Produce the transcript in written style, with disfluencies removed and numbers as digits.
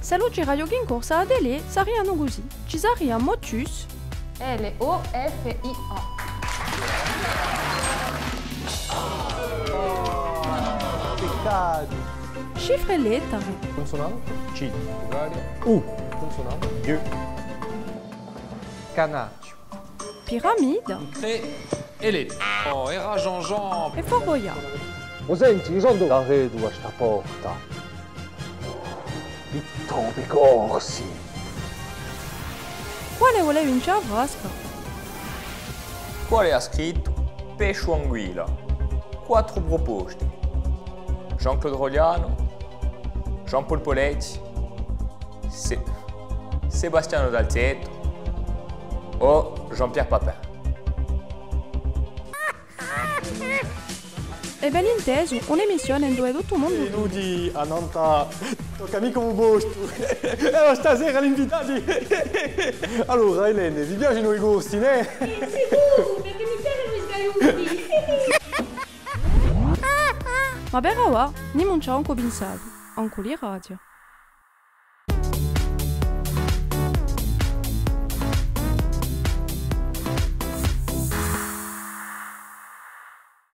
Se lo giraio in corsa a Dele, saranno così. Ci saranno Motus, L-O-F-I-A. Peccato. cifre e lettere, Consonante C uguale U. Consonante G. Canaccio. piramide Cré e le. Oh, era Jean-Jean. e forboia. Lo senti, io sono la vedo a sta porta. I topi corsi. Quale volevi in Vasca? Quale ha scritto pesce o anguilla? 4 proposte. Jean-Claude Rogliano, Jean-Paul Poletti, Sebastiano Dalzetto o Jean-Pierre Papin. E ben inteso, un'emissione in dove tutto il mondo... Nudi a Nanta, tocca mica un posto. Stasera l'invitati. Allora, Elene, vi piacciono i gusti, né? Sicuro, perché mi piacciono gli sgaiuti. Ma per ora, non c'è ancora pensato, ancora in radio.